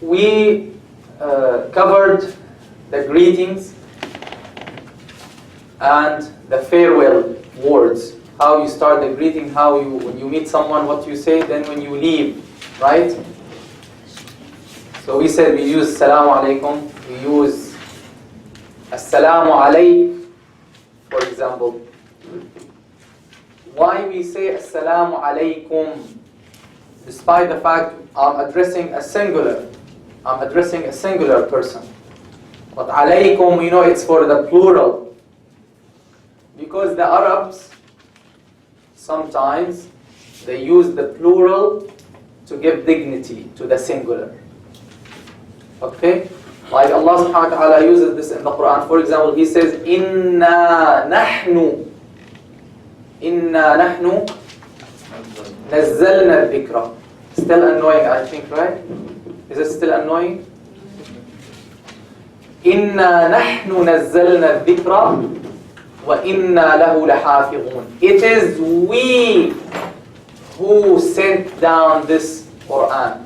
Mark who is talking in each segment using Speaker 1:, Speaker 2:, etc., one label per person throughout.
Speaker 1: we covered the greetings and the farewell words. How you start the greeting, how you, when you meet someone, what you say, then when you leave, right? So we said we use Assalamu alaikum, we use Assalamu alayk, for example. Why we say Assalamu alaikum, despite the fact I'm addressing a singular person. But alaykum, we know it's for the plural. Because the Arabs, sometimes they use the plural to give dignity to the singular. Okay? Like Allah subhanahu wa ta'ala uses this in the Quran. For example, He says, Inna nahnu nazzalna al-dhikra. Still annoying, I think, right? Is it still annoying? Inna nahnu nazzalna al-dhikra wa inna lahu lahafidhun. It is we who sent down this Quran.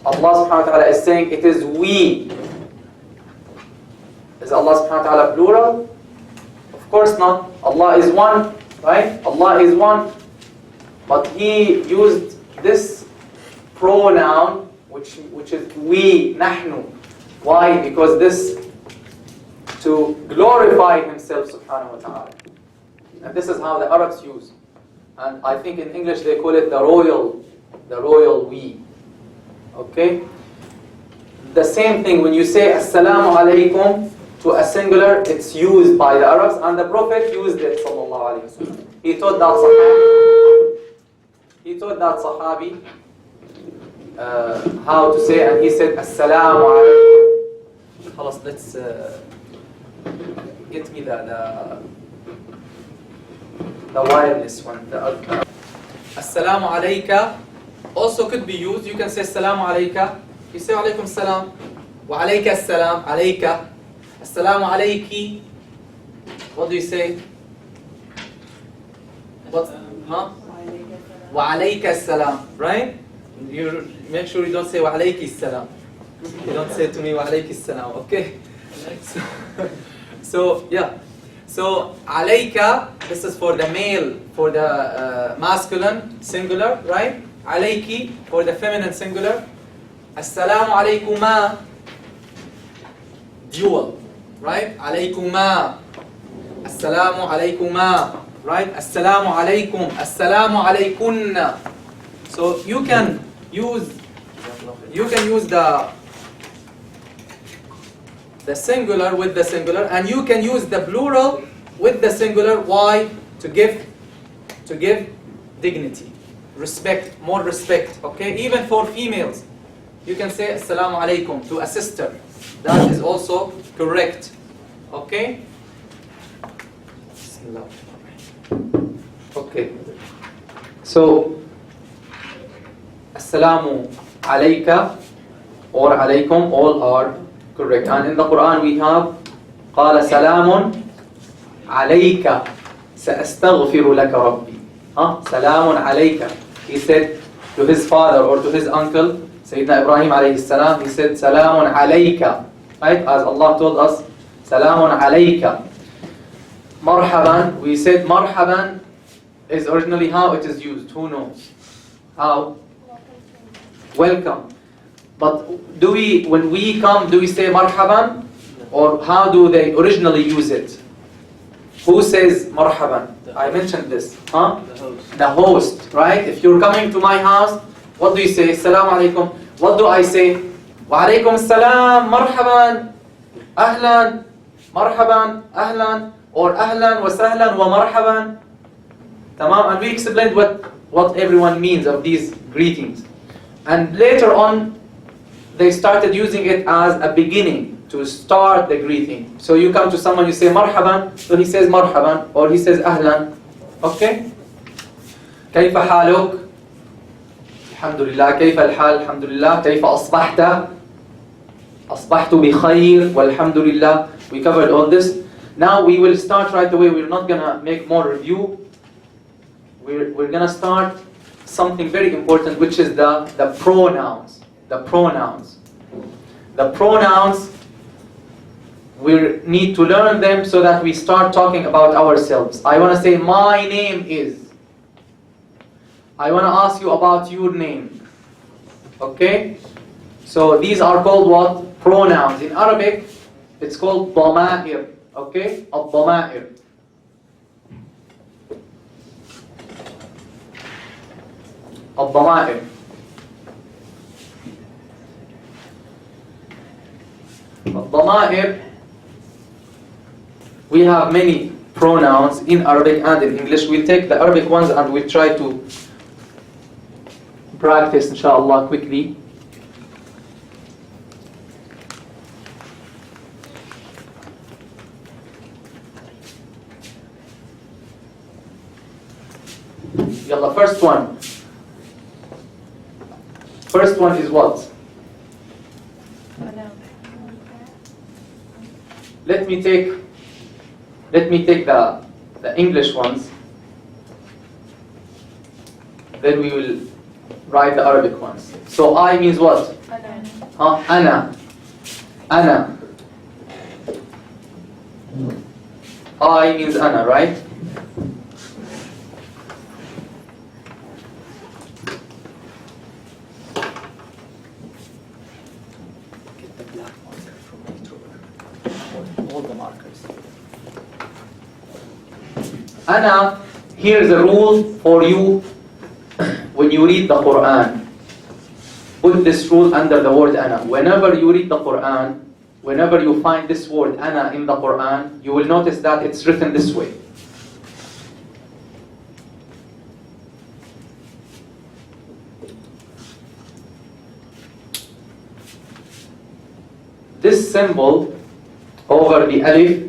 Speaker 1: Allah subhanahu wa ta'ala is saying it is we. Is Allah subhanahu wa ta'ala plural? Of course not. Allah is one, right? Allah is one. But He used this pronoun which is we, nahnu. Why? Because this to glorify Himself subhanahu wa ta'ala. And this is how the Arabs use. And I think in English they call it the royal we. Okay? The same thing when you say Assalamu alaikum to a singular, it's used by the Arabs, and the Prophet used it, sallallahu alayhi wa sallam. He taught that Sahabi how to say, and he said Assalamu alaikum. Khalas, let's get me the wireless one. Assalamu alayka also could be used. You can say Assalamu alayka. You say Alaykum salam. Wa alayka assalam. Alayka. Assalamu alayki. What do you say? What? Huh? Wa alayka assalam. Right? You make sure you don't say Wa alayki assalam. You don't say to me Wa alayki assalam. Okay? So yeah. So alayka, this is for the male, for the masculine singular, right? Alayki for the feminine singular. Assalamu alaykuma, dual, right? Alaykuma. Assalamu alaykuma, right? Assalamu alaykum. Assalamu alaykunna. So you can use the singular with the singular, and you can use the plural with the singular. Why? To give dignity, respect, more respect. Okay, even for females, you can say Assalamu alaikum to a sister. That is also correct. Okay. Okay. So Assalamu alayka or alaykum, all are correct. And in the Quran we have قال سلام عليك سأستغفر لك ربي. سلام عليك. He said to his father or to his uncle Sayyidina Ibrahim alayhi salam, he said Salamun alayka. Right? As Allah told us, Salamun alayka. Marhaban, we said marhaban is originally how it is used. Who knows? How? Welcome. But when we come, do we say marhaban? Or how do they originally use it? Who says marhaban? I mentioned this. The host, right? If you're coming to my house, what do you say? Assalamu alaikum. What do I say? Wa alaikum assalam, marhaban, ahlan, marhaban, ahlan, or ahlan wa sahlan wa marhaban. Tamam? And we explained what everyone means of these greetings. And later on, they started using it as a beginning to start the greeting. So you come to someone, you say marhaban, so he says marhaban, or he says ahlan. Okay? كيف حالك؟ الحمد لله. كيف الحال؟ الحمد لله. كيف أصبحت؟ أصبحت بخير والحمد لله. We covered all this. Now we will start right away. We're not gonna make more review. We're gonna start something very important, which is the pronouns. The pronouns. The pronouns, we need to learn them so that we start talking about ourselves. I want to say, my name is. I want to ask you about your name. Okay? So these are called what? Pronouns. In Arabic, it's called ضمائر. Okay? الضمائر. الضمائر. الضمائر. We have many pronouns in Arabic and in English. We'll take the Arabic ones and we'll try to practice, inshallah, quickly. Yalla, first one. First one is what? Let me take the English ones. Then we will write the Arabic ones. So I means what? Ana. Ana. I means ana, right? Get the black marker from me, all the markers. Ana, here's a rule for you. When you read the Quran, put this rule under the word ana. Whenever you read the Quran, whenever you find this word ana in the Quran, you will notice that it's written this way. This symbol over the alif.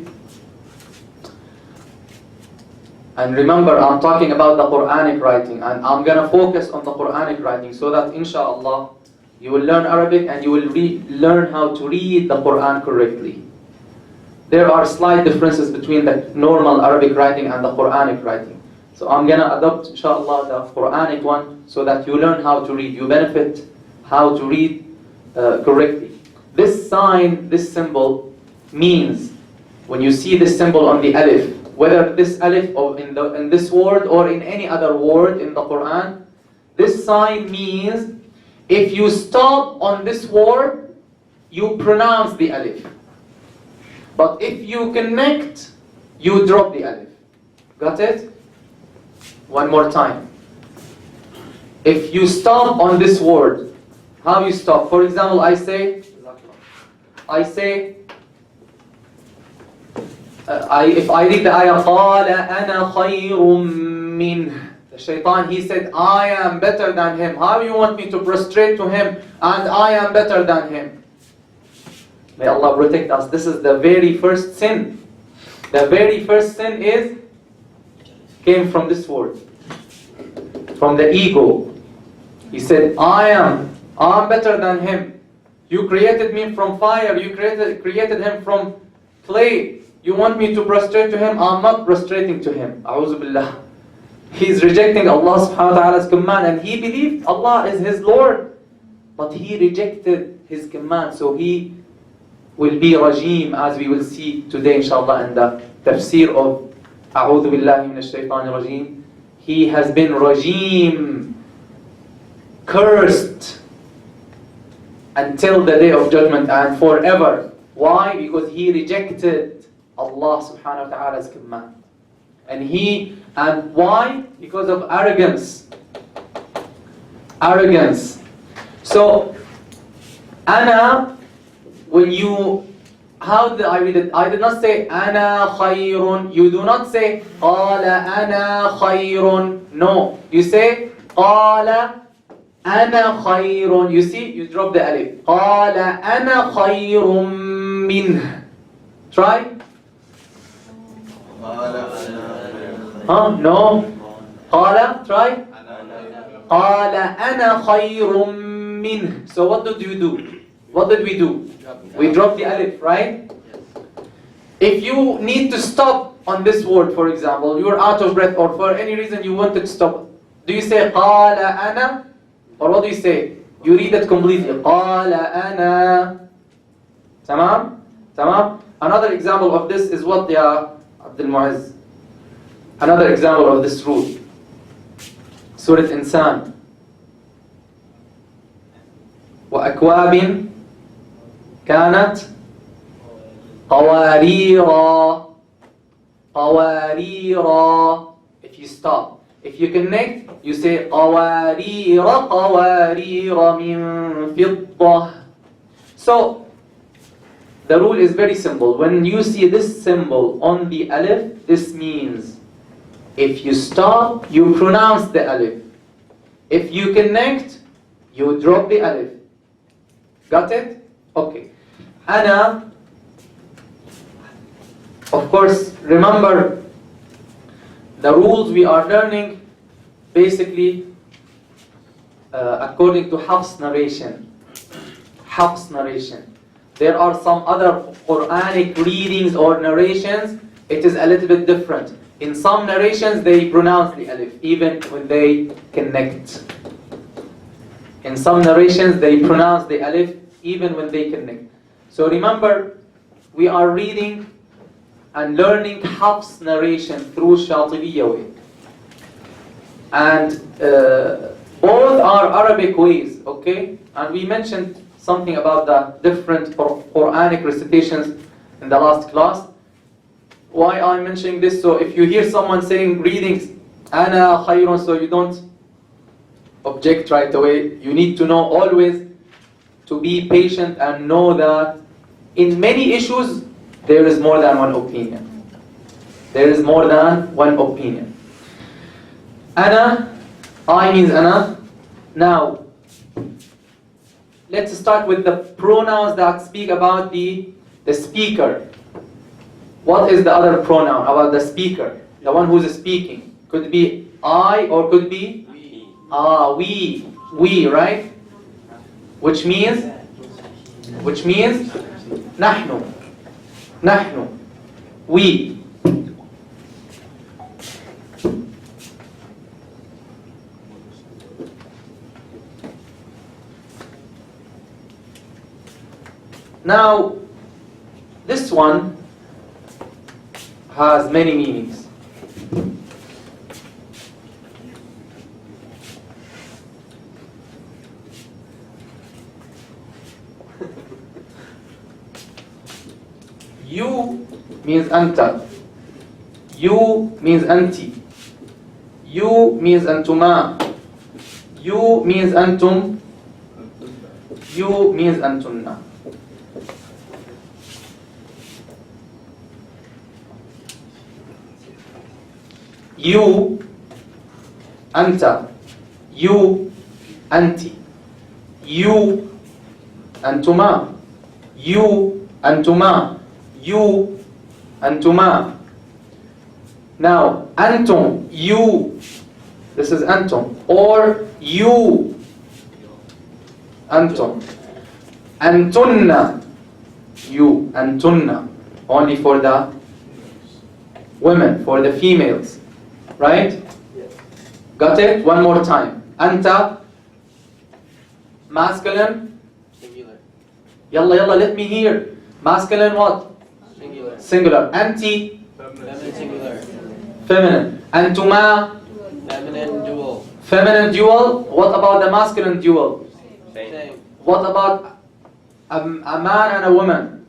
Speaker 1: And remember, I'm talking about the Quranic writing, and I'm going to focus on the Quranic writing so that inshallah you will learn Arabic and you will learn how to read the Quran correctly. There are slight differences between the normal Arabic writing and the Quranic writing. So I'm going to adopt inshallah the Quranic one so that you learn how to read. You benefit how to read correctly. This sign, this symbol means, when you see this symbol on the alif, whether this alif or in this word or in any other word in the Quran, this sign means if you stop on this word, you pronounce the alif. But if you connect, you drop the alif. Got it? One more time. If you stop on this word, how you stop? For example, I say, if I read the ayah, قَالَ أَنَا خَيْرٌ مِّنْهُ. The shaitan, he said, I am better than him. How you want me to prostrate to him and I am better than him? May Allah protect us. This is the very first sin. The very first sin came from this word. From the ego. He said, I'm better than him. You created me from fire. You created him from clay. You want me to prostrate to him? I'm not prostrating to him. A'udhu billah. He's rejecting Allah subhanahu wa ta'ala's command, and he believed Allah is his Lord. But he rejected his command, so he will be rajim, as we will see today inshallah in the tafsir of A'udhu billahi minash shaitanir rajim. He has been rajim, cursed, until the day of judgment and forever. Why? Because he rejected Allah subhanahu wa ta'ala's command. And why? Because of arrogance. Arrogance. So, ana, how did I read it? I did not say ana khayrun. You do not say qala ana khayrun. No. You say qala ana khayrun. You see, you drop the alif. Qala ana khayrun minh. Try. No. Qala, try. Qala ana khayrun minh. So what did you do? What did we do? We dropped the alif, right? If you need to stop on this word, for example, you're out of breath or for any reason you want to stop, do you say qala ana? Or what do you say? You read it completely. قال أنا. تمام. تمام. Another example of this is what يا عبد المعز. Another example of this rule. سورة إنسان. وأكواب كانت قواريرا. قواريرا. If you stop. If you connect, you say قوارير قوارير من فضة. So the rule is very simple. When you see this symbol on the alif, this means if you stop, you pronounce the alif. If you connect, you drop the alif. Got it? Okay. Ana, of course, remember the rules we are learning basically according to Hafs narration. Hafs narration. There are some other Quranic readings or narrations, it is a little bit different. In some narrations they pronounce the alif even when they connect. In some narrations they pronounce the alif even when they connect. So remember, we are reading and learning Hafs narration through Shatibiyya way. And both are Arabic ways, okay? And we mentioned something about the different Quranic recitations in the last class. Why I'm mentioning this? So if you hear someone saying readings, Ana khayrun, so you don't object right away. You need to know always to be patient and know that in many issues there is more than one opinion. There is more than one opinion. Ana, I means ana. Now, let's start with the pronouns that speak about the speaker. What is the other pronoun about the speaker? The one who's speaking. Could be I or could be we. We, right? Which means نحن. نحن. We. Now, this one has many meanings. You means anta. You means anti. You means antuma. You means antum. You means antunna. You, anta. You, anti. You, antuma. You, antuma. You, antuma. Now, antum, you. This is antum. Or you, antum. Antunna, you, antunna. Only for the women, for the females. Right? Got it? One more time. Anta, masculine.
Speaker 2: Singular.
Speaker 1: Yalla, let me hear. Masculine what?
Speaker 2: Singular.
Speaker 1: Singular. Anti,
Speaker 2: Feminine singular.
Speaker 1: feminine. Antuma,
Speaker 2: Feminine dual.
Speaker 1: feminine dual. What about the masculine dual?
Speaker 2: Same.
Speaker 1: What about a man and a woman?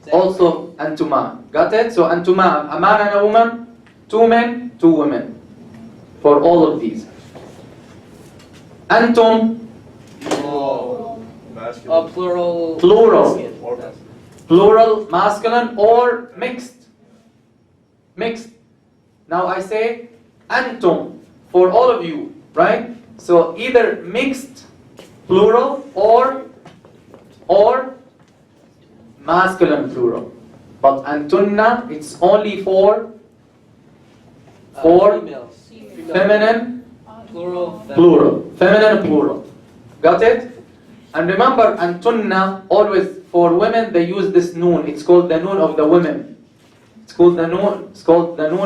Speaker 2: Same.
Speaker 1: Also antuma. Got it? So antuma, a man and a woman, two men, two women. For all of these. Antum,
Speaker 2: Plural.
Speaker 3: Masculine.
Speaker 2: Plural.
Speaker 1: Plural.
Speaker 3: Or masculine.
Speaker 1: plural, masculine, or mixed. Mixed. Now I say antum for all of you, right? So either mixed, plural, or masculine, plural. But antunna, it's only for
Speaker 2: Females.
Speaker 1: feminine,
Speaker 2: Plural.
Speaker 1: plural. Feminine, plural. Got it? And remember, antunna, always for women, they use this noon. It's called the noon of the women. It's called the noon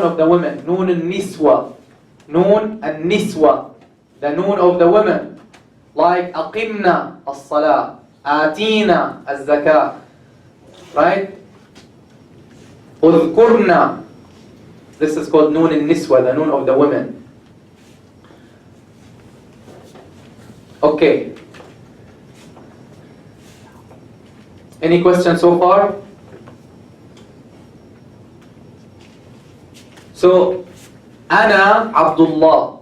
Speaker 1: of the women. Noon al-niswa. Noon al-niswa. The noon of the women. like أقمنا الصلاة, آتينا الزكاة, right? أذكرنا, this is called noon النسوة, the noon of the women. Okay. Any questions so far? So, أنا عبد الله.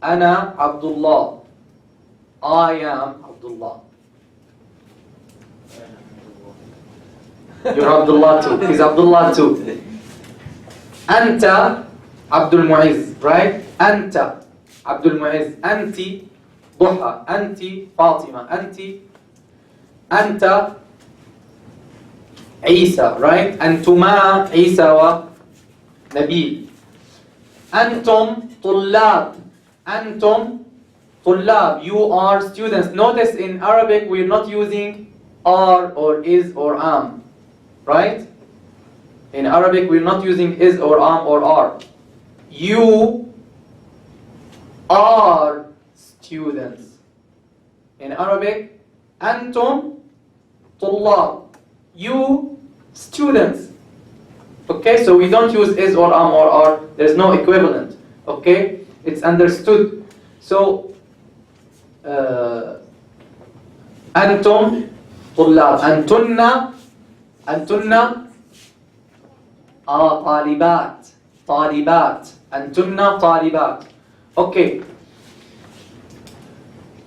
Speaker 1: أنا عبد الله. I am Abdullah. You're Abdullah too. He's Abdullah too. أنت عبد المعز, right? أنت عبد المعز. أنت ضحى. أنت فاطمة. أنت عيسى, right? أنتما عيسى ونبيل. أنتم طلاب. أنتم طلاب. You are students. Notice in Arabic we're not using are or is or am, right? In Arabic we're not using is or am or are. You are students. In Arabic, أنتم طلاب. You students. Okay, so we don't use is or am or are. There's no equivalent. Okay, it's understood. So, أنتم طلاب. أنتن طالبات. أنتن طالبات. Okay.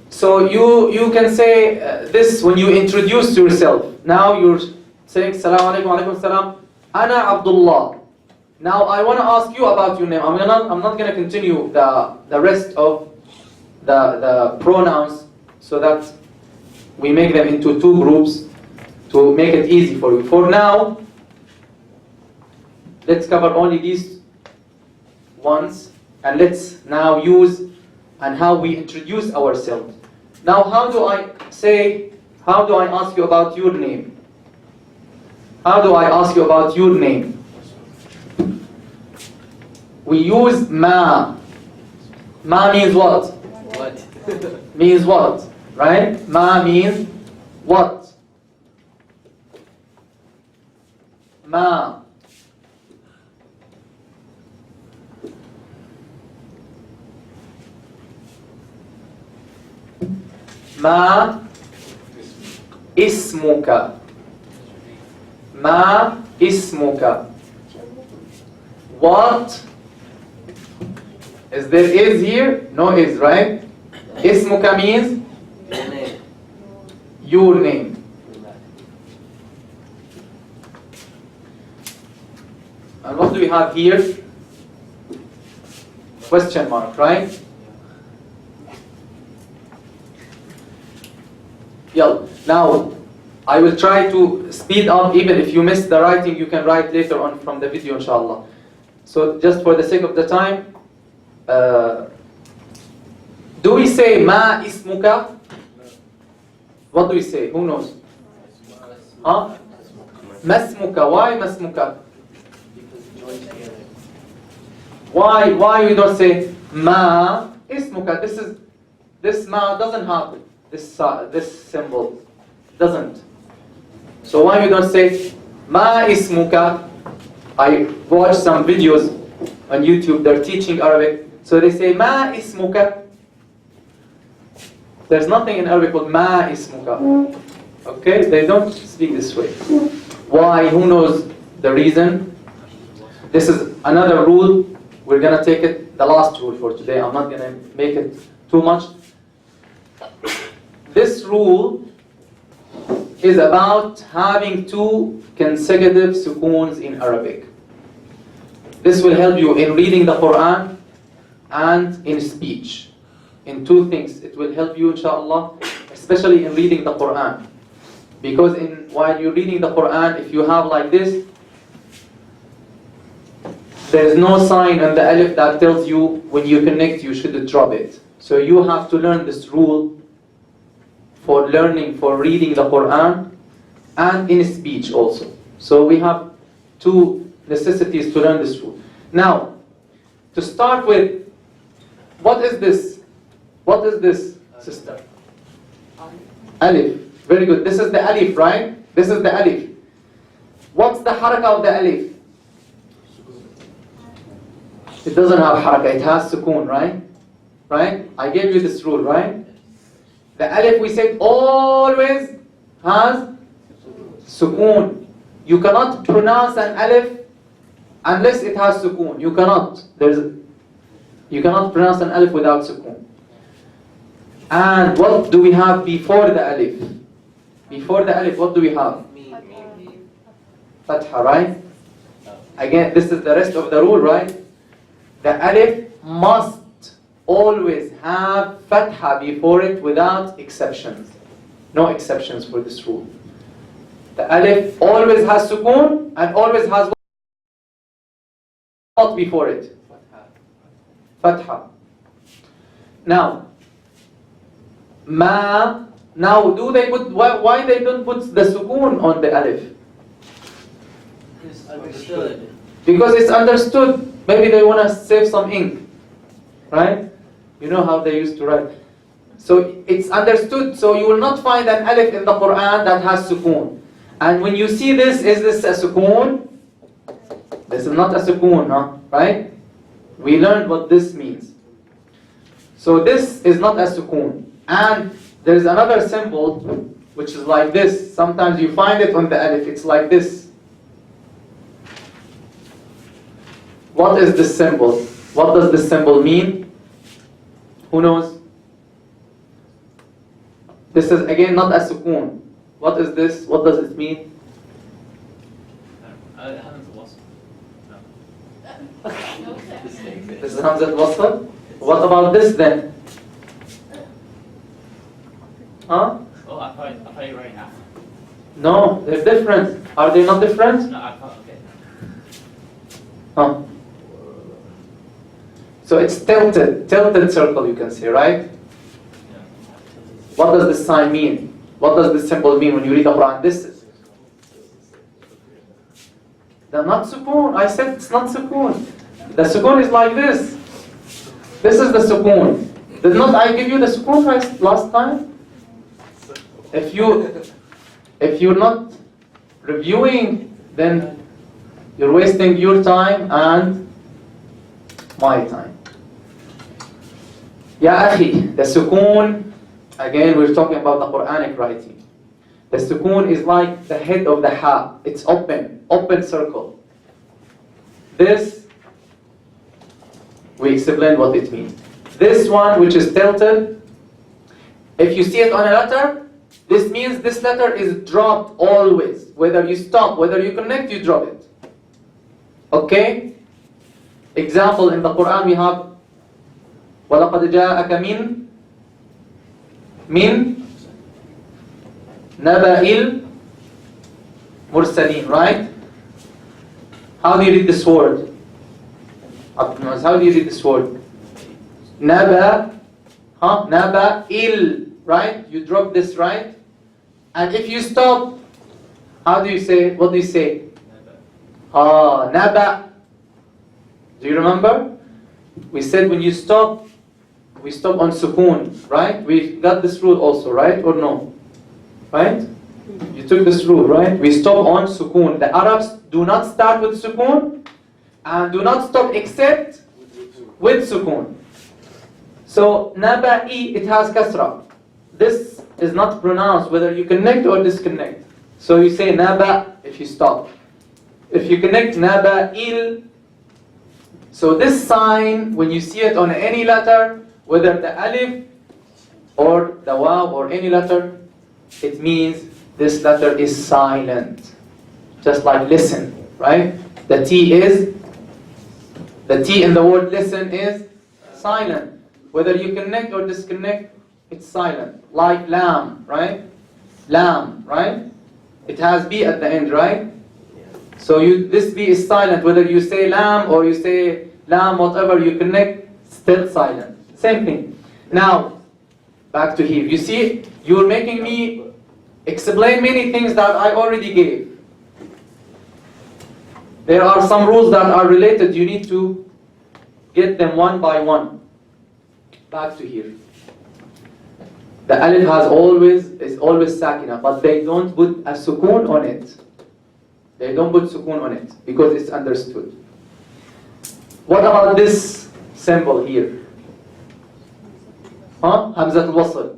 Speaker 1: So you can say this when you introduce yourself. Now you're saying Assalamu alaikum wa alaikum salam. Ana Abdullah. Now I want to ask you about your name. I'm not going to continue the rest of the pronouns so that we make them into two groups to make it easy for you. For now, let's cover only these ones, and let's now use and how we introduce ourselves. Now, how do I ask you about your name? How do I ask you about your name? We use ma. Ma means what?
Speaker 2: What?
Speaker 1: Means what? Right? Ma means what? Ma. ما اسمك. ما اسمك. What? Is there is here? No is, right? اسمك means
Speaker 2: Your name.
Speaker 1: your name. And what do we have here? Question mark, right? Yeah. Now, I will try to speed up. Even if you miss the writing, you can write later on from the video, inshallah. So, just for the sake of the time, do we say ma ismuka? What do we say? Who knows? Huh? Masmuka. Why masmuka?
Speaker 2: Because joined together.
Speaker 1: Why we don't say ma ismuka? This ma doesn't have this symbol, doesn't. So why we don't say ma ismuka? I watched some videos on YouTube. They're teaching Arabic, so they say ma ismuka. There's nothing in Arabic called ma ismuka. Okay, they don't speak this way. Why? Who knows the reason? This is another rule. We're gonna take it, the last rule for today. I'm not gonna make it too much. This rule is about having two consecutive sukoons in Arabic. This will help you in reading the Quran and in speech. In two things, it will help you, inshallah, especially in reading the Quran. Because while you're reading the Quran, if you have like this, there's no sign on the alif that tells you when you connect, you should drop it. So you have to learn this rule for reading the Quran and in speech also. So we have two necessities to learn this rule. Now, to start with, what is this? What is this, sister? Alif. Very good. This is the alif, right? This is the alif. What's the haraka of the alif? It doesn't have haraka, it has sukoon, right? Right? I gave you this rule, right? The alif, we said, always has sukoon. You cannot pronounce an alif unless it has sukoon. You cannot. You cannot pronounce an alif without sukoon. And what do we have before the alif? Before the alif, what do we have? Fatha, right? Again, this is the rest of the rule, right? The alif must always have fatha before it without exceptions. No exceptions for this rule. The alif always has sukoon and always has what before it? Fatha. Now, ma. Now, do they put? Why they don't put the sukoon on the alif?
Speaker 2: It's understood.
Speaker 1: Because it's understood. Maybe they want to save some ink, right? You know how they used to write. So it's understood. So you will not find an alif in the Quran that has sukoon. And when you see this, is this a sukoon? This is not a sukoon, huh? Right? We learned what this means. So this is not a sukoon. And there is another symbol which is like this. Sometimes you find it on the alif. It's like this. What is this symbol? What does this symbol mean? Who knows? This is again not a sukoon. What is this? What does it mean? This is Hamzat Wasl. What about this then? Huh?
Speaker 3: Oh, I thought you were right now.
Speaker 1: No, they're different. Are they not different?
Speaker 3: No, I thought, okay.
Speaker 1: Huh? So it's tilted circle, you can say, right? What does this sign mean? What does this symbol mean when you read the Quran? This is. They're not sukoon. I said it's not sukoon. The sukoon is like this. This is the sukoon. Did not I give you the sukoon last time? If you're not reviewing, then you're wasting your time and my time. Ya akhi, the sukoon, again we're talking about the Quranic writing. The sukoon is like the head of the ha. It's open circle. This, we explained what it means. This one, which is tilted, if you see it on a letter, this means this letter is dropped always. Whether you stop, whether you connect, you drop it. Okay? Example, in the Quran we have وَلَقَدْ جَاءَكَ مِنْ نَبَإِ الْمُرْسَلِينَ, right? How do you read this word? How do you read this word? Naba, Naba'il, right? You drop this, right? And if you stop, how do you say? What do you say? Naba. Do you remember? We said when you stop, we stop on sukoon, right? We got this rule also, right? Or no? Right? You took this rule, right? We stop on sukoon. The Arabs do not start with sukoon and do not stop except with sukoon. So naba'i, it has kasra. This is not pronounced whether you connect or disconnect. So you say naba if you stop. If you connect, naba'il. So this sign, when you see it on any letter, whether the alif or the waw or any letter, it means this letter is silent. Just like listen, right? The T in the word listen is silent. Whether you connect or disconnect, it's silent. Like lamb, right? Lamb, right? It has B at the end, right? So this B is silent. Whether you say lamb or you say lamb, whatever you connect, still silent. Same thing. Now, back to here. You see, you're making me explain many things that I already gave. There are some rules that are related. You need to get them one by one. Back to here. The alif is always sakina, but they don't put a sukoon on it. They don't put sukoon on it because it's understood. What about this symbol here? Hamzat al-wasl.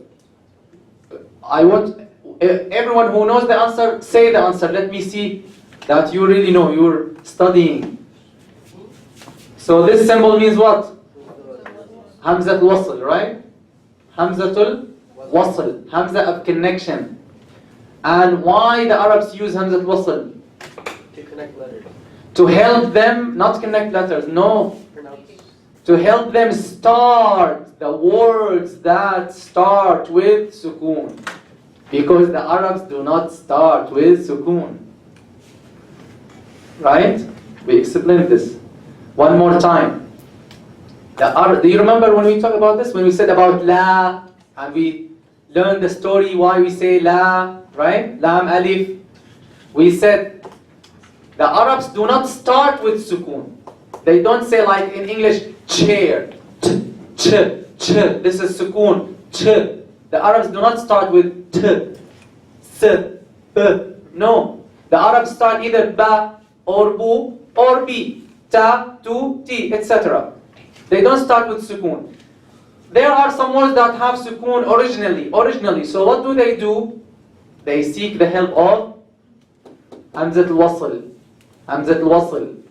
Speaker 1: I want everyone who knows the answer, say the answer. Let me see that you really know, you're studying. So this symbol means what? Hamzat al-wasl, right? Hamzat al-wasl, Hamza of connection. And why the Arabs use Hamzat al-wasl?
Speaker 2: To connect letters.
Speaker 1: To help them, not connect letters, no. To help them start the words that start with sukoon. Because the Arabs do not start with sukoon. Right? We explained this. One more time. Do you remember when we talked about this? When we said about la, and we learned the story why we say la, right? Lam alif. We said the Arabs do not start with sukoon. They don't say like in English, chair, ch. This is sukoon, ch. The Arabs do not start with t, s, b. No. The Arabs start either ba or bu or bi, ta, tu, ti, etc. They don't start with sukoon. There are some words that have sukoon originally. So what do? They seek the help of Hamzat al-wasl. Hamzat al-wasl.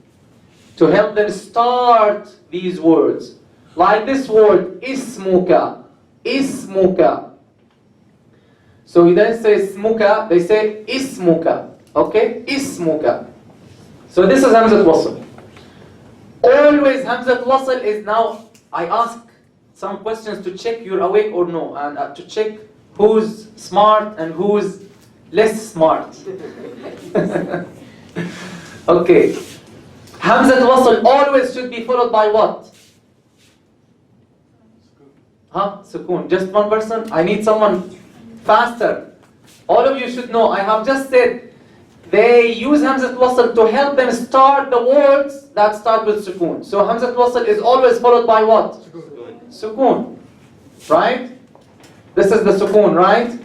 Speaker 1: To help them start these words. Like this word, ismuka. Ismuka. So we don't say smuka, they say ismuka. Okay? Ismuka. So this is Hamzat al-wasl. Always Hamzat al-wasl is now, I ask some questions to check you're awake or no, and to check who's smart and who's less smart. Okay. Hamzat al-wasl always should be followed by what? Sukoon. Just one person? I need someone faster. All of you should know. I have just said they use Hamzat al-wasl to help them start the words that start with sukoon. So Hamzat al-wasl is always followed by what? Sukoon. Right? This is the sukoon, right?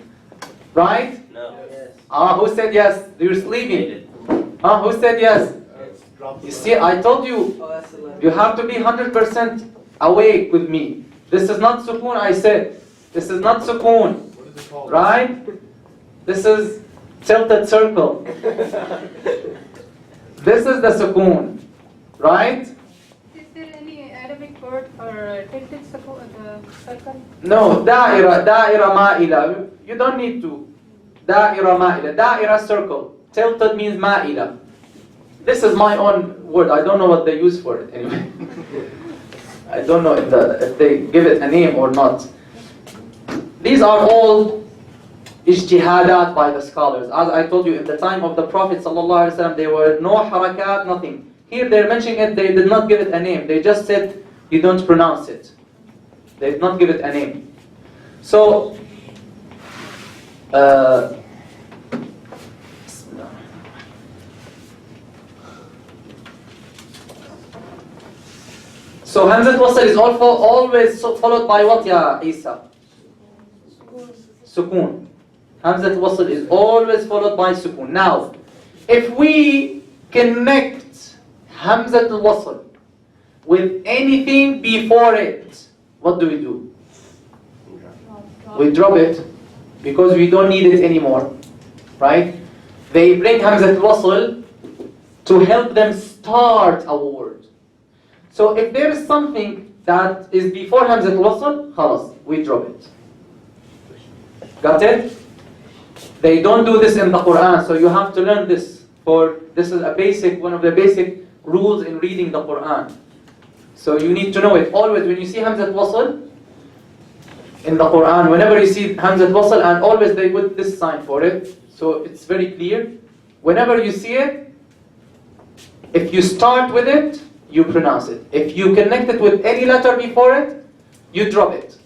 Speaker 1: Right?
Speaker 2: No. Yes.
Speaker 1: Who said yes? You're sleeping. Who said yes? You see, I told you, you have to be 100% awake with me. This is not sukoon, I said. This is not sukoon.
Speaker 4: What is it called?
Speaker 1: Right? This is tilted circle. This is the sukoon. Right?
Speaker 5: Is there any Arabic word for tilted circle?
Speaker 1: No, da'ira ma'ila. You don't need to. Da'ira ma'ila. Da'ira circle. Tilted means ma'ila. This is my own word. I don't know what they use for it anyway. I don't know if they give it a name or not. These are all ijtihadat by the scholars. As I told you, in the time of the Prophet ﷺ, there were no harakat, nothing. Here they're mentioning it, they did not give it a name. They just said, you don't pronounce it. They did not give it a name. So, so Hamzat al-wasl is always followed by what, ya Isa? Sukoon. Hamzat al-wasl is always followed by sukoon. Now, if we connect Hamzat al-wasl with anything before it, what do? We drop it because we don't need it anymore. Right? They bring Hamzat al-wasl to help them start a word. So if there is something that is before Hamzat al-wasl, khalas, we drop it. Got it? They don't do this in the Quran, so you have to learn this. This is one of the basic rules in reading the Quran. So you need to know it. Always when you see Hamzat al-wasl in the Quran, whenever you see Hamzat al-wasl, and always they put this sign for it, so it's very clear. Whenever you see it, if you start with it, you pronounce it. If you connect it with any letter before it, you drop it.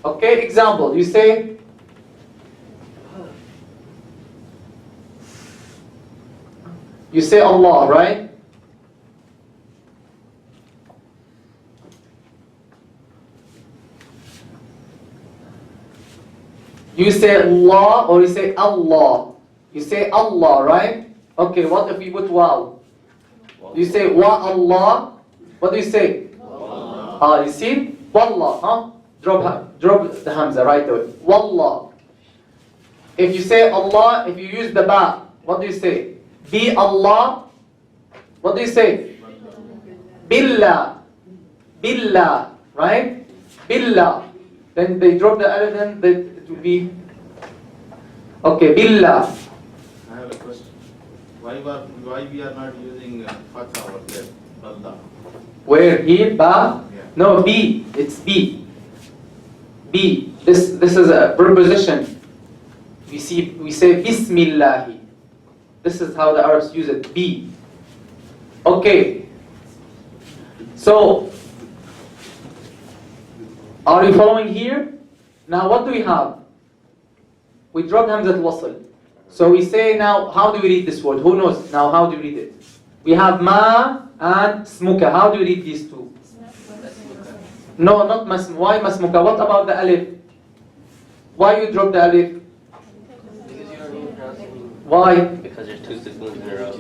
Speaker 1: Okay, example, you say Allah, right? You say Allah or you say Allah? You say Allah, right? Okay, what if we put wow? You say wa Allah. What do you say? Ah, you see? Wallah, huh? Drop the hamza right away. Wallah. If you say Allah, if you use the ba, what do you say? Bi Allah. What do you say? Billah. Billah, right? Billah. Then they drop the alif, then it will be okay. Billah.
Speaker 4: I have a question. Why we are not using fatha over there? Balda.
Speaker 1: Where here ba?
Speaker 4: Yeah.
Speaker 1: No, B. It's B. B. This is a preposition. We say Bismillahi. This is how the Arabs use it. B. Okay. So, are you following here? Now what do we have? We drop Hamzat al-Wasl. So we say now, how do we read this word? Who knows now how do we read it? We have ma and smuka. How do you read these two? No, not mas. Why masmuka? What about the alif? Why you drop the alif?
Speaker 2: Because you are not pronouncing.
Speaker 1: Why?
Speaker 6: Because there's 2 sukoons in a row.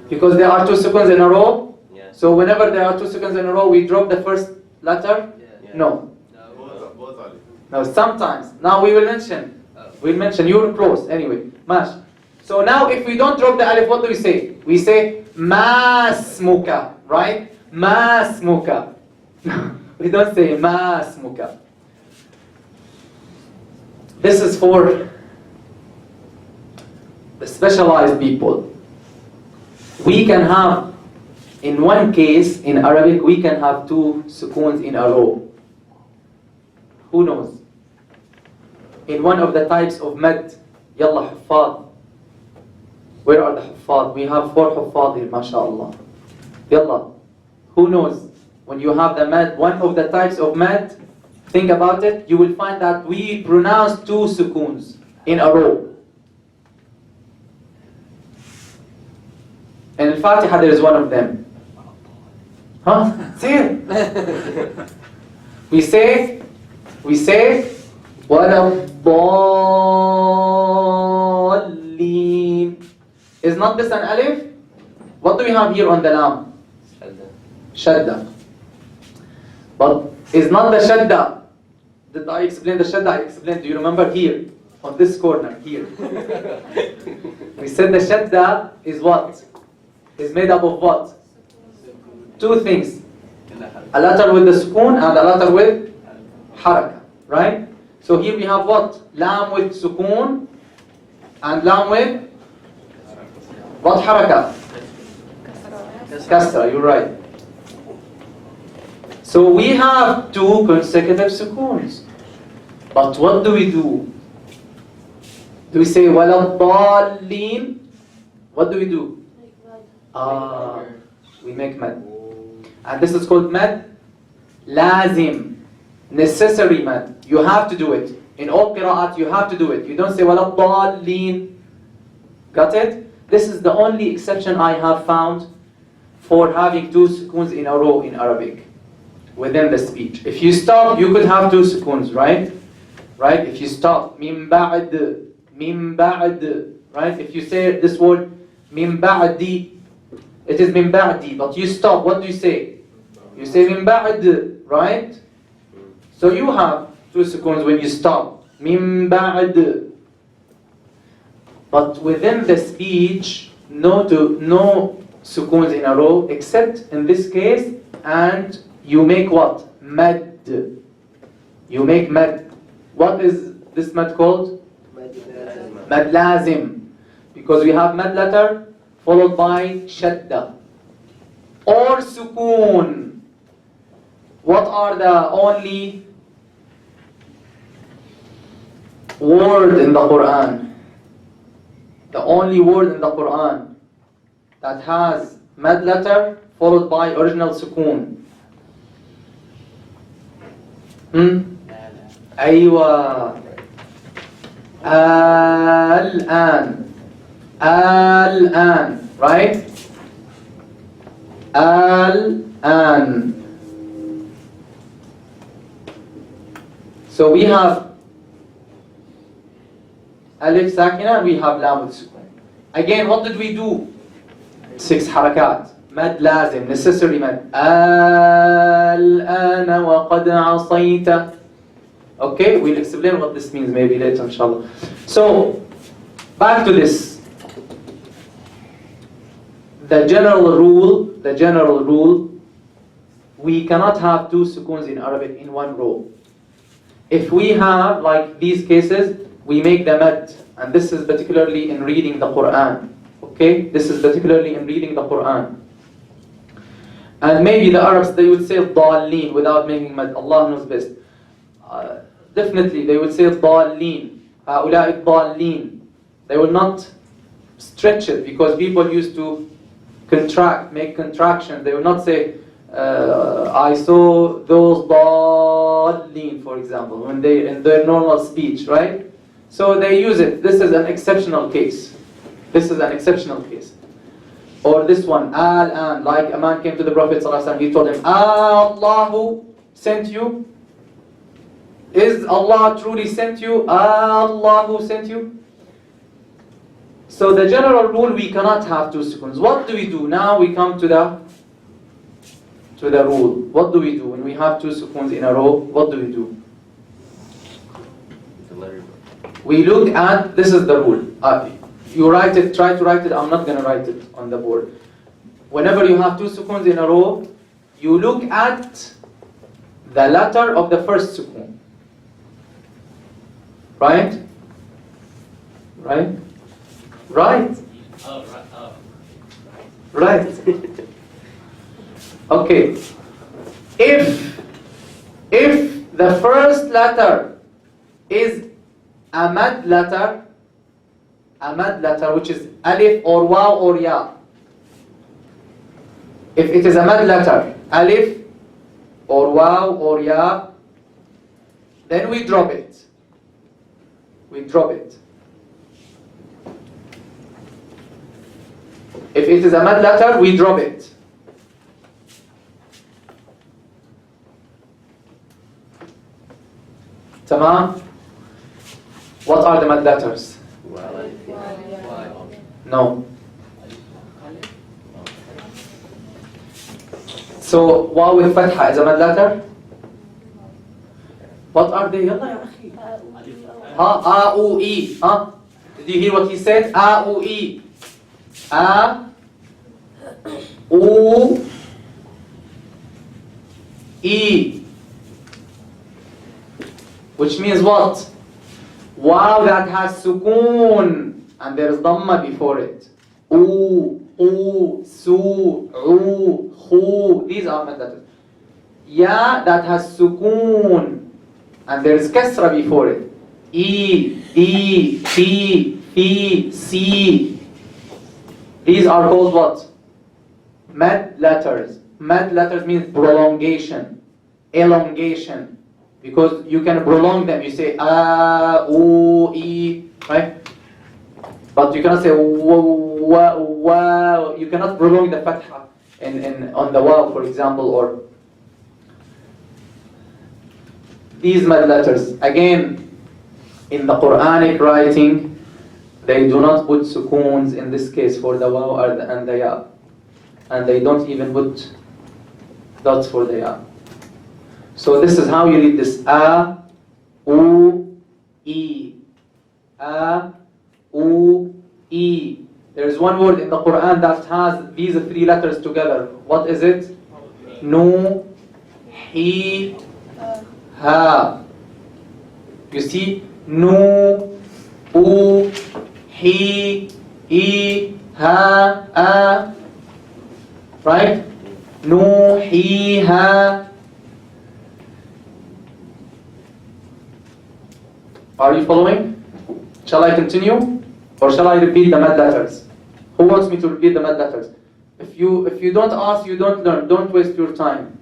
Speaker 1: Because there are 2 seconds in a row.
Speaker 6: Yeah.
Speaker 1: So whenever there are 2 seconds in a row, we drop the first letter.
Speaker 2: Yeah.
Speaker 1: No.
Speaker 4: Both alif.
Speaker 1: No. Sometimes. Now we will mention. We'll mention. You're close. Anyway, mash. So now if we don't drop the alif, what do we say? We say masmuka, right? Masmuka. We don't say masmuka. This is for the specialized people. We can have, in one case, in Arabic, we can have 2 sukoons in a row. Who knows? In one of the types of mad, yalla huffad. Where are the huffad? We have 4 huffad here, mashallah. Yalla. Who knows? When you have the mad, one of the types of mad, think about it, you will find that we pronounce 2 sukoons in a row. In Al-Fatiha there is one of them. Huh? Say it. We say, وَلَا الضَّالِّينَ. Is not this an alif? What do we have here on the lam? Shadda. But is not the shadda. Did I explain the shadda? I explained. Do you remember here? On this corner, here. We said the shadda is what? Is made up of what? 2 things. A letter with the sukoon and a letter with haraka. Right? So here we have what? Lam with sukoon and lam with what haraka? Kasra, you're right. So we have 2 consecutive sukoons. But what do we do? Do we say وَلَا الضَّالِّينَ? What do we do? We make mad. And this is called mad lazim. Necessary mad. You have to do it. In all qira'at, you have to do it. You don't say وَلَا الضَّالِّينَ. Got it? This is the only exception I have found for having 2 sukoons in a row in Arabic within the speech. If you stop, you could have 2 sukoons, right? Right? If you stop, min ba'd, right? If you say this word, min ba'di, it is min ba'di, but you stop, what do you say? You say min ba'd, right? So you have 2 sukoons when you stop, min ba'd. But within the speech, no sukoons in a row, except in this case, and you make what? Mad. You make mad. What is this mad called? Mad lazim. Because we have mad letter followed by shadda. Or sukoon. What are the only word in the Quran? The only word in the Quran that has mad letter followed by original sukoon. أيوة. الآن. Right? الآن. So we have alif sakina, and we have lam with sukoon. Again, what did we do? 6 harakat. Mad lazim, necessary mad. Al-ana wa qad asayta. Okay, we'll explain what this means maybe later, inshallah. So, back to this. The general rule, we cannot have 2 sukoons in Arabic in one row. If we have, like these cases, we make the mad, and this is particularly in reading the Quran. Okay, this is particularly in reading the Quran. And maybe the Arabs, they would say ضالين without making mad. Allah knows best. Definitely, they would say ضالين. هؤلاء الضالين. They will not stretch it because people used to contract, make contractions. They will not say, I saw those ضالين, for example, when they in their normal speech, right? So they use it. This is an exceptional case. This is an exceptional case. Or this one, al-an, like a man came to the Prophet ﷺ, he told him, Allahu sent you? Is Allah truly sent you? Allahu sent you? So the general rule, we cannot have 2 sukoons. What do we do? Now we come to the rule. What do we do when we have 2 sukoons in a row? What do we do?
Speaker 6: The letter.
Speaker 1: We look at, this is the rule. You write it, try to write it, I'm not going to write it on the board. Whenever you have 2 sukoons in a row, you look at the letter of the first sukoon. Right? Right? Right?
Speaker 3: Oh, right. Oh.
Speaker 1: Right. Okay. If the first letter is a mad letter, which is alif or waw or ya. If it is a mad letter, alif or waw or ya, then we drop it. We drop it. If it is a mad letter, we drop it. Tamam? What are the mad letters? No. So, waw with fatha is a mad letter? What are they? Yalla ya akhi. A, U, E. Did you hear what he said? A, U, E. A, U, E. Which means what? Wow, that has sukoon. And there is dhamma before it. U, Su, U, Khu. These are mad letters. Ya, that has sukoon. And there is kasra before it. E, T, Fi, Si. These are called what? Mad letters. Mad letters means prolongation, elongation. Because you can prolong them. You say A, U, E, right? But you cannot say Wa. You cannot prolong the fatha on the waw, for example, or these mad letters. Again, in the Quranic writing, they do not put sukoons in this case for the waw and the ya. And they don't even put dots for the ya. So this is how you read this. A, U, E. A, U, E. There is one word in the Quran that has these 3 letters together. What is it? Nu, Hi, Ha. You see? Nu, U, Hi, E, Ha, A. Right? Nu, Hi, Ha. Are you following? Shall I continue? Or shall I repeat the mad letters? Who wants me to repeat the mad letters? If you don't ask, you don't learn. Don't waste your time.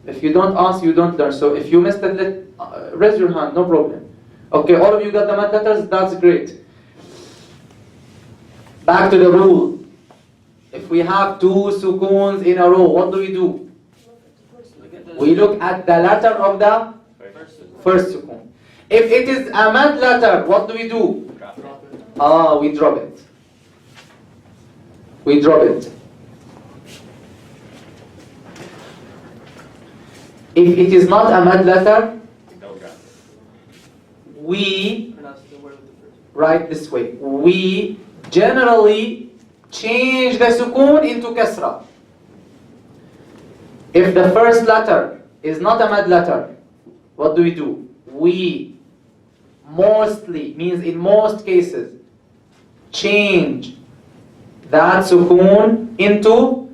Speaker 1: If you don't ask, you don't learn. So if you missed it, raise your hand, no problem. Okay, all of you got the mad letters? That's great. Back to the rule. If we have 2 sukoons in a row, what do? We look at the letter of the first sukoon. If it is a mad letter, what do? We drop it. We drop it. If it is not a mad letter, we
Speaker 2: Pronounce the word with the first.
Speaker 1: write this way. We generally change the sukoon into kasra. If the first letter is not a mad letter, what do? We mostly, means in most cases, change that sukoon into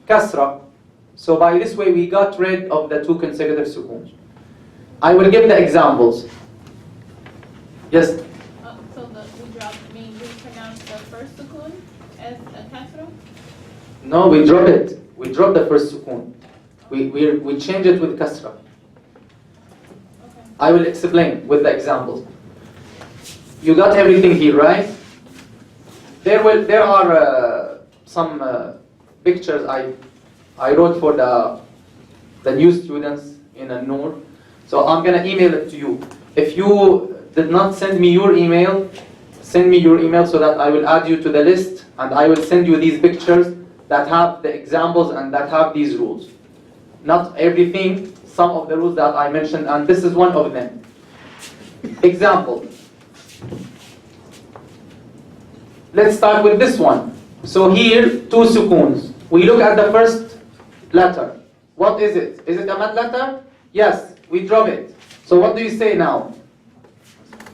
Speaker 1: kasra. So by this way we got rid of the two consecutive sukoons. I will give the examples. Yes?
Speaker 7: So we drop, we pronounce the first sukoon as a kasra?
Speaker 1: No, we drop it. We drop the first sukoon. We change it with kasra.
Speaker 7: Okay.
Speaker 1: I will explain with the examples. You got everything here, right? There are some pictures I wrote for the new students in An-Noor. So I'm gonna email it to you. If you did not send me your email, send me your email so that I will add you to the list, and I will send you these pictures that have the examples and that have these rules. Not everything, some of the rules that I mentioned, and this is one of them. Example. Let's start with this one. So here, two sukoons. We look at the first letter. What is it? Is it a mad letter? Yes, we drop it. So what do you say now?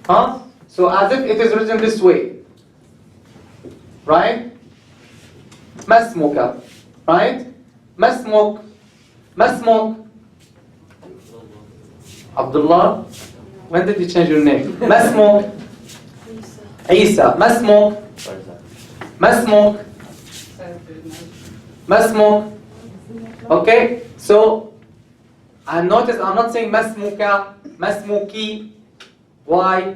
Speaker 1: Huh? So as if it is written this way. Right? Masmuka. Right? Masmuk. Masmuk. Abdullah. When did you change your name? Masmuk. Isa. Masmuk. Masmuk. Masmuk. Okay? So, and notice I'm not saying masmuka, masmuki. Why?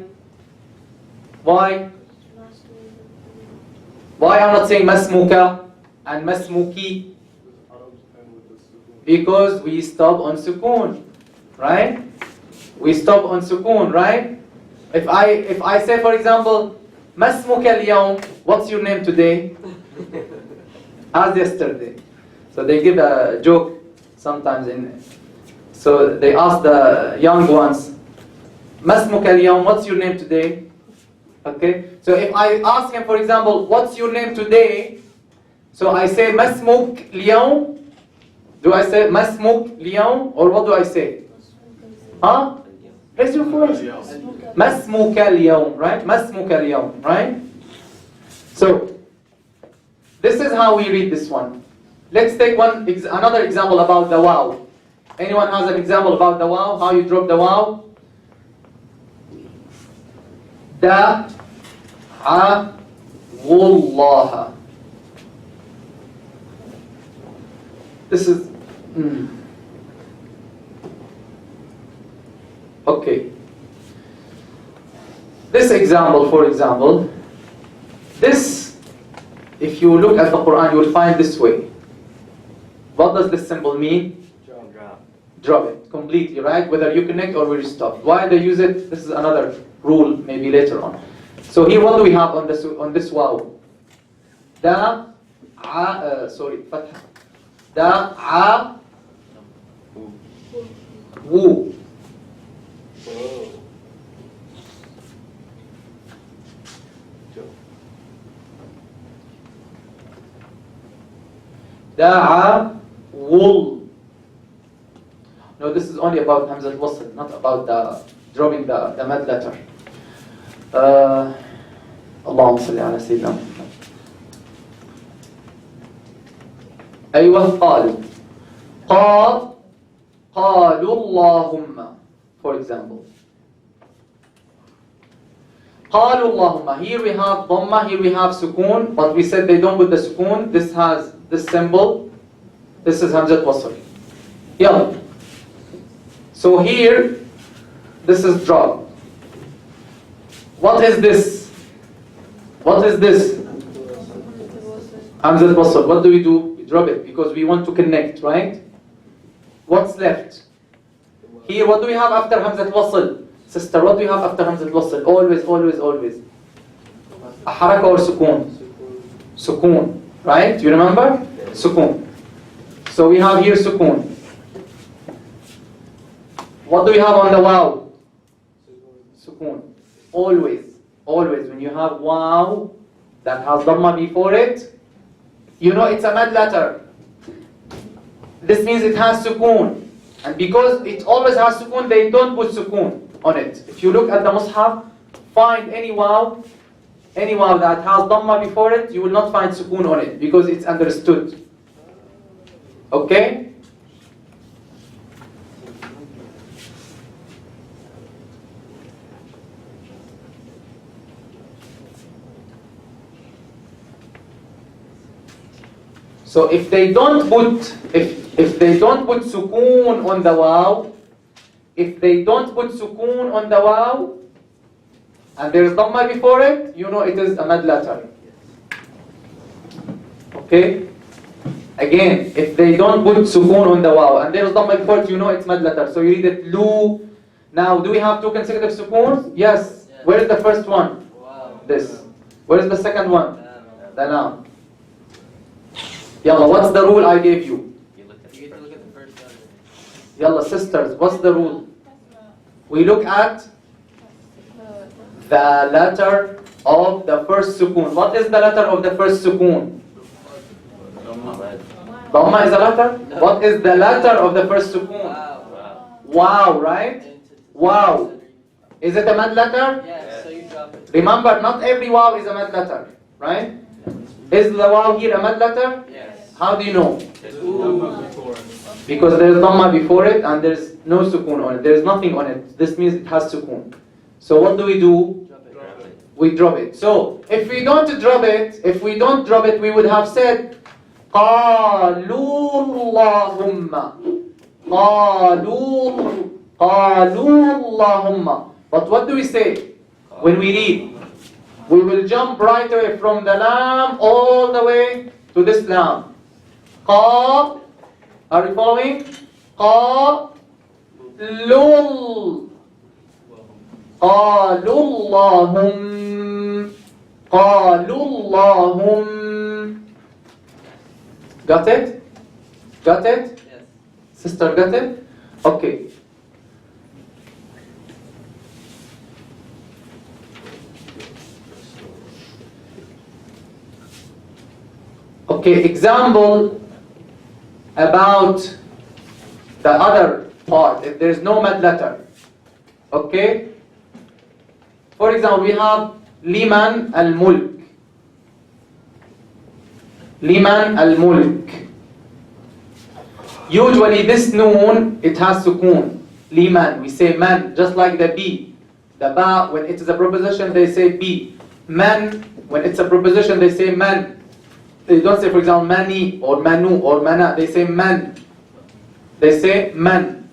Speaker 1: Why? Why I'm not saying masmuka and masmuki? Because we stop on sukoon, right? We stop on sukoon, right? If I say, for example, masmuka al-yawm, what's your name today? As yesterday. So they give a joke sometimes so they ask the young ones, masmuka al-yawm, what's your name today? Okay? So if I ask him, for example, what's your name today? So I say masmuk al-yawm. Do I say masmuk al-yawm, or what do I say? Huh? Raise your voice. Masmuka al-yawm, right? Masmuka al-yawm, right? So this is how we read this one. Let's take another example about the wow. Anyone has an example about the wow? How you drop the wow? Da'awullaha. This is okay. This example, for example, this, if you look at the Quran, you will find this way. What does this symbol mean?
Speaker 6: Drop.
Speaker 1: Drop it completely, right? Whether you connect or we stop. Why they use it? This is another rule, maybe later on. So here, what do we have on this wow? Fatha. Wu. Da'awul. No, this is only about Hamza al-Wasl, not about dropping the mad letter. Allahumma salli ala sayyidina Muhammad. أيوة قالوا اللهم, for example. قالوا اللهم. Here we have dhamma, here we have sukoon, but we said they don't put the sukoon. This has this symbol. This is Hamzat Wasl. Yeah. So here, this is drop. What is this? What is this? Hamzat Wasl. What do? We drop it because we want to connect, right? What's left? Here, what do we have after Hamzat Wasl? Sister, what do we have after Hamzat Wasl? Always, always, always. A haraka or sukoon? Sukoon, right? You remember? Sukoon. So we have here sukoon. What do we have on the wow? Sukoon. Always, always when you have wow that has dhamma before it, you know it's a mad letter. This means it has sukoon. And because it always has sukoon, they don't put sukoon on it. If you look at the mushaf, find any wow that has dhamma before it, you will not find sukoon on it because it's understood. Okay? So if they don't put if they don't put sukoon on the wow, if they don't put sukoon on the wow, and there is dhamma before it, you know it is a mad letter. Okay? Again, if they don't put sukoon on the wow, and there is dhamma before it, you know it's mad letter. So you read it lu. Now, do we have two consecutive sukoons? Yes. Where is the first one?
Speaker 2: Wow.
Speaker 1: This. Where is the second one? The noun. Yalla, what's the rule I gave you?
Speaker 2: You get to look at the first letter.
Speaker 1: Yalla, sisters, what's the rule? We look at the letter of the first sukoon. What is the letter of the first sukoon? Dhamma is a letter? What is the letter of the first sukoon?
Speaker 2: Wow.
Speaker 1: Wow, right? Wow. Is it a mad letter?
Speaker 2: Yeah, so you drop it.
Speaker 1: Remember, not every wow is a mad letter, right? Is the wow here a mad letter?
Speaker 2: Yes.
Speaker 1: How do you know?
Speaker 4: Dhamma before.
Speaker 1: Because there is dhamma before it and there is no sukoon on it. There is nothing on it. This means it has sukoon. So what do we do?
Speaker 2: Drop it.
Speaker 1: We drop it. So if we don't drop it, we would have said قالوا اللهم قالوا اللهم. But what do we say when we read? We will jump right away from the lam all the way to this lam. qa. Are you following? qa lul. قالوا اللهم قالوا اللهم. Got it? Got it?
Speaker 2: Yes.
Speaker 1: Sister, got it? Okay. Okay, example about the other part, if there is no mad letter. Okay? For example, we have liman al-mulk. Liman al-mulk. Usually this noon, it has sukoon. Liman, we say man, just like the B. The ba, when it is a preposition, they say B. Man, when it's a preposition, they say man. They don't say, for example, mani or manu or mana. They say man. They say man.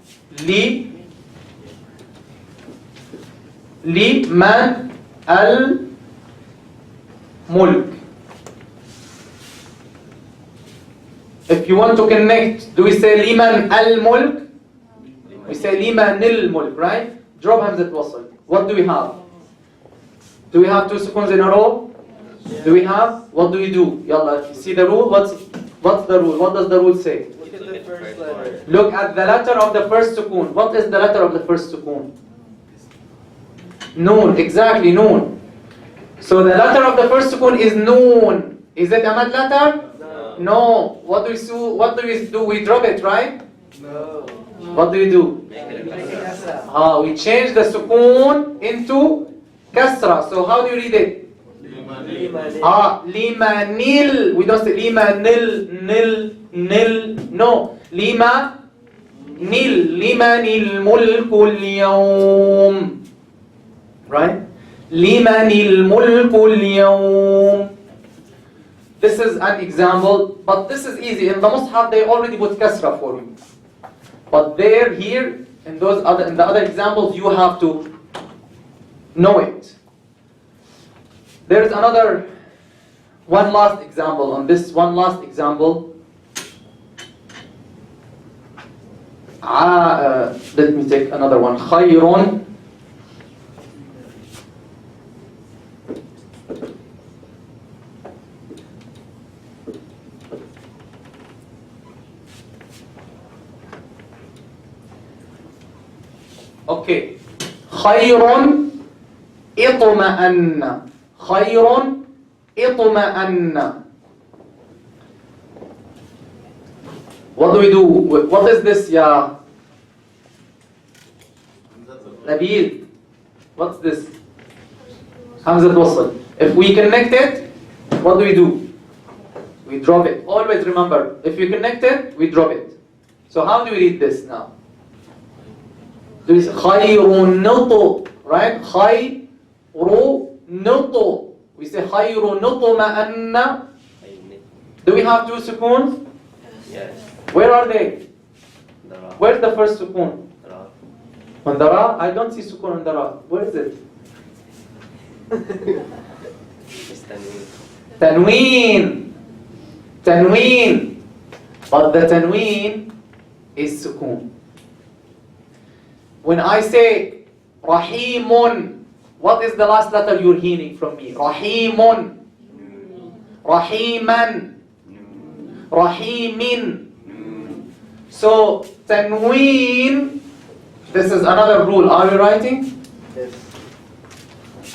Speaker 1: Man al-mulk. If you want to connect, do we say liman al-mulk? We say liman al-mulk, right? Drop hamzat wasl. What do we have? Do we have two sukoons in a row? Do we have? What do we do? Yalla, see the rule? What's the rule? What does the rule say?
Speaker 2: Look at the first letter.
Speaker 1: Look at the letter of the first sukoon. What is the letter of the first sukoon? Noon, exactly, noon. So the letter of the first sukoon is noon. Is it a mad letter? No. What do we do? We drop it, right?
Speaker 2: No.
Speaker 1: What do we do? We change the sukoon into kasra. So how do you read it? Limanil. We don't say limanil, nil. No. Limanil mulkul yawm. Right? Limanil mulkul yawm. This is an example, but this is easy. In the mushaf, they already put kasra for you. But there, here, in the other examples, you have to know it. There is one last example on this. One last example. Let me take another one. Khayrun. Okay. خير اطمأن. خير اطمأن. What do we do? What is this, ya Nabil? What's this? Hamzat wasl. If we connect it, what do? We drop it. Always remember, if you connect it, we drop it. So how do we read this now? This خير نط, right? خير نط. We say خير نطمأن. Do we have two sukoons?
Speaker 6: Yes.
Speaker 1: Where are they?
Speaker 6: Dara.
Speaker 1: Where's the first sukoon?
Speaker 6: Dara.
Speaker 1: On the ra? I don't see sukoon on the ra. Where is it?
Speaker 6: It's tanween.
Speaker 1: Tanween. Tanween. But the tanween is sukoon. When I say Rahimun, what is the last letter you're hearing from me? Rahimun. Rahiman. Rahimin. So, tanween, this is another rule. Are you writing?
Speaker 2: Yes.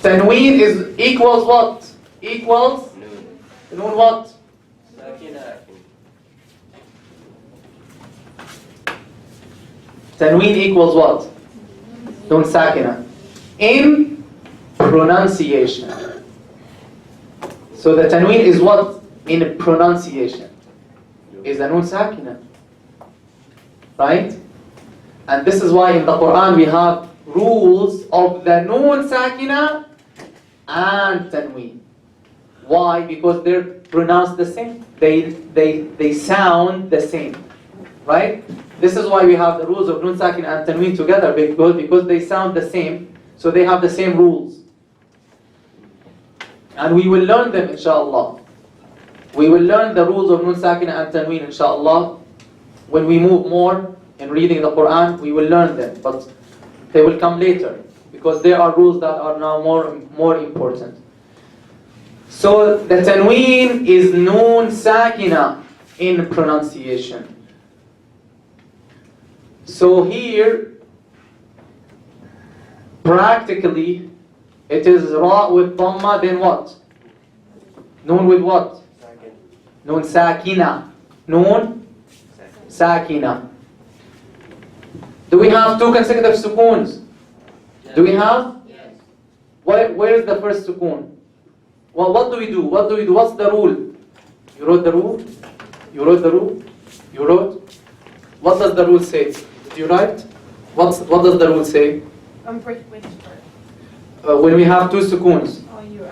Speaker 1: Tanween is equals what? Equals?
Speaker 6: Noon.
Speaker 1: Noon what?
Speaker 6: Sakina.
Speaker 1: Tanween equals what? Noon sakina. In pronunciation. So the tanween is what? In pronunciation. Is the noon sakina. Right? And this is why in the Quran we have rules of the noon sakina and tanween. Why? Because they're pronounced the same. They sound the same. Right? This is why we have the rules of noon sakina and tanween together, because they sound the same, so they have the same rules. And we will learn them, inshallah. We will learn the rules of noon sakina and tanween, inshallah. When we move more in reading the Quran, we will learn them, but they will come later, because there are rules that are now more important. So the tanween is noon sakina in pronunciation. So here, practically, it is ra with dhamma, then what? Noon with what?
Speaker 6: Second.
Speaker 1: Noon sakina. Noon sakina. Do we have two consecutive sukoons? Do we have?
Speaker 7: Yes.
Speaker 1: Where is the first sukoon? Well, what do we do? What do we do? What's the rule? You wrote the rule? You wrote the rule? You wrote? What does the rule say? Did you write? What does the rule say?
Speaker 5: Which part?
Speaker 1: When we have two sukoons.
Speaker 5: Oh, you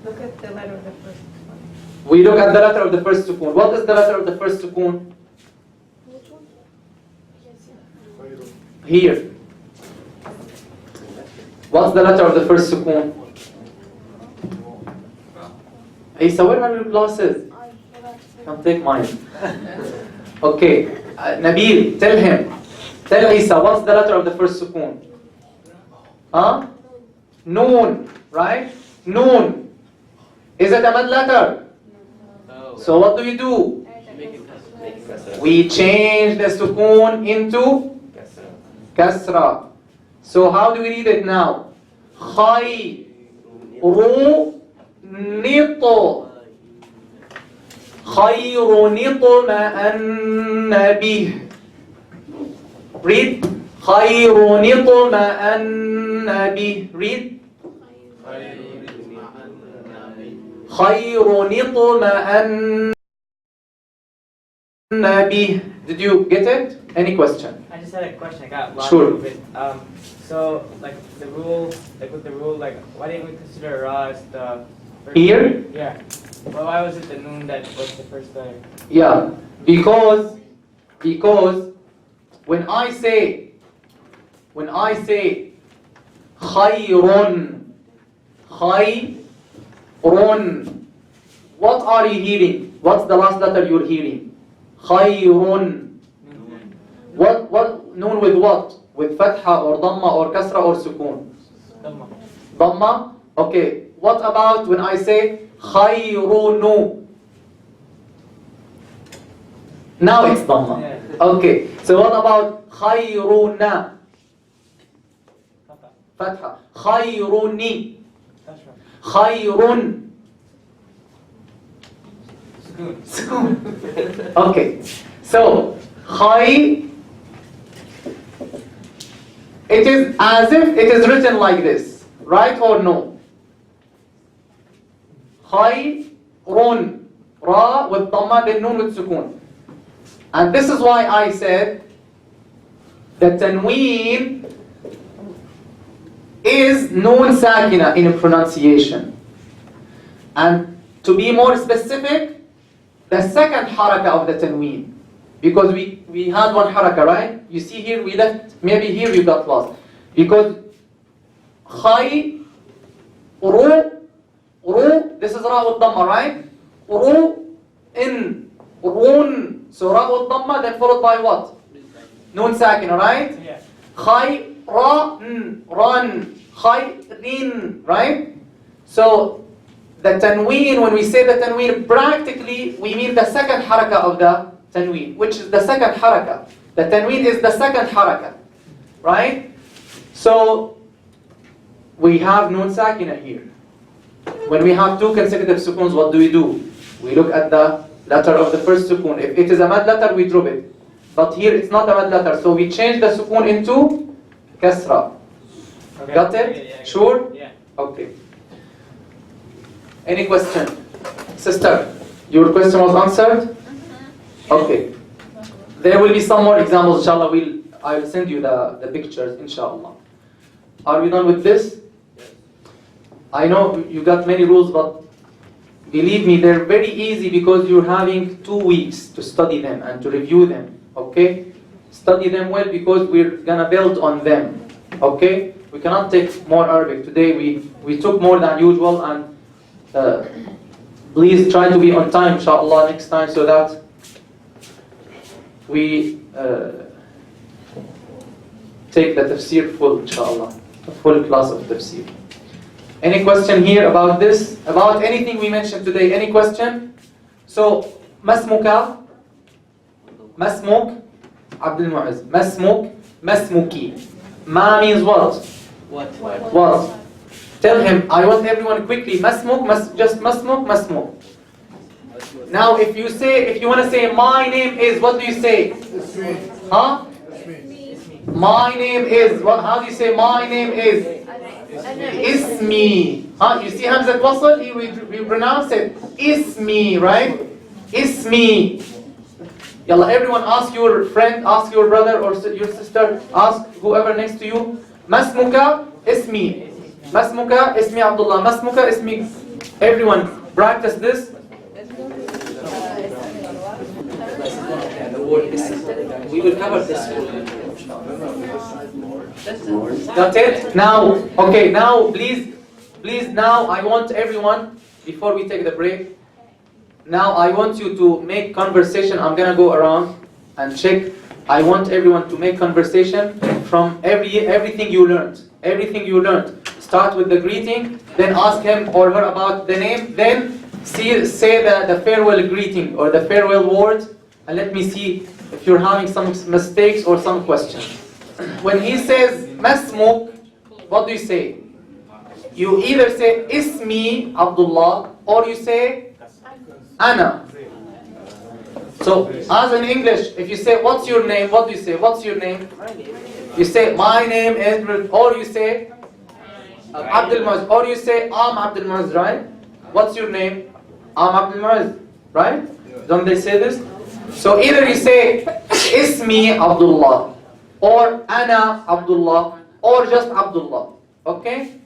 Speaker 5: look at the letter of the first one.
Speaker 1: We look at the letter of the first sukoon. What is the letter of the first sukoon?
Speaker 5: Which one?
Speaker 1: Here. What's the letter of the first sukoon? Isa, where are your glasses? Come take mine. Okay. Nabil, tell him. Tell Isa, what's the letter of the first sukoon? Huh? Noon, right? Noon. Is it a mad letter?
Speaker 6: No.
Speaker 1: So what do we do?
Speaker 6: Make it kasra.
Speaker 1: We change the sukoon into
Speaker 6: Kasra.
Speaker 1: kasra. So how do we read it now? خير نط خير نطمأن به. Read. خير نطمأن به. Read. خير نطمأن به. Did you get it? Any question?
Speaker 8: I just had a question. I got lost
Speaker 1: Sure.
Speaker 8: a bit. So like the rule, why didn't we consider ra as the first
Speaker 1: Here?
Speaker 8: Yeah. Well, why was it the noon that was the first letter?
Speaker 1: Yeah, because when I say خير what are you hearing? What's the last letter you're hearing? خير. What noon with what? With fatha or dhamma or kasra or sukoon?
Speaker 8: Dhamma.
Speaker 1: Dhamma? Okay. What about when I say خيرون? Now it's dhamma.
Speaker 8: Yeah.
Speaker 1: Okay. So what about خيرون? Fatha. Khayruni.
Speaker 8: That's right.
Speaker 1: Khayrun.
Speaker 8: Sukoon.
Speaker 1: Sukoon. Okay. So, khay. It is as if it is written like this. Right or no? Khayrun. Ra with dhamma, then noon with sukoon. And this is why I said the tanween is noon sakina in pronunciation. And to be more specific, the second haraka of the tanween. Because we had one haraka, right? You see here we left, maybe here you got lost. Because khay, ru, this is ra with dhamma, right? Ru, in, run. So ra with dhamma, then followed by what? Noon sakina, right?
Speaker 8: Yeah.
Speaker 1: Khay, run, khayrin, right? So the tanween, when we say the tanween, practically we mean the second haraka of the tanween, which is the second haraka. The tanween is the second haraka, right? So we have noon sakina here. When we have two consecutive sukoons, what do? We look at the letter of the first sukoon. If it is a mad letter, we drop it. But here it's not a mad letter, so we change the sukoon into kasra.
Speaker 8: Okay.
Speaker 1: Got it?
Speaker 8: Yeah.
Speaker 1: Sure?
Speaker 8: Yeah.
Speaker 1: Okay. Any question? Sister, your question was answered? Okay. There will be some more examples, inshallah. I will send you the pictures, inshallah. Are we done with this? I know you got many rules, but believe me, they're very easy because you're having 2 weeks to study them and to review them. Okay? Study them well because we're gonna build on them. Okay? We cannot take more Arabic. Today we took more than usual, and please try to be on time, inshallah, next time, so that we take the tafsir full, inshallah, a full class of tafsir. Any question here about this? About anything we mentioned today? Any question? So, masmuka, masmuk, Abdul Mu'izz. Masmuk, masmuki. Ma means what? What? Tell him, I want everyone quickly. Masmuk, just masmuk, masmuk. Now, if you want to say my name is, what do you say? Huh? My name is, what? How do you say my name is? Ismi. Huh? You see Hamzat Wasl? We pronounce it Ismi, right? Ismi. Yalla, everyone ask your friend, ask your brother or your sister, ask whoever next to you. Masmuka Ismi. Masmuka Ismi Abdullah. Masmuka Ismi. Everyone practice this. We will cover this. Got it? Now, okay, now please, now I want everyone, before we take the break, now I want you to make conversation. I'm gonna go around and check. I want everyone to make conversation from everything you learned. Everything you learned. Start with the greeting, then ask him or her about the name, then say the farewell greeting or the farewell words, and let me see if you're having some mistakes or some questions. When he says masmuk, what do you say? You either say ismi Abdullah or you say ana. So as in English, if you say what's your name, what do you say? What's your name? You say my name is, or you say Abdul Mu'izz, or you say I'm Abdul Mu'izz, right? What's your name? I'm Abdul Mu'izz, right? Don't they say this? So either you say ismi Abdullah or ana Abdullah or just Abdullah. Okay?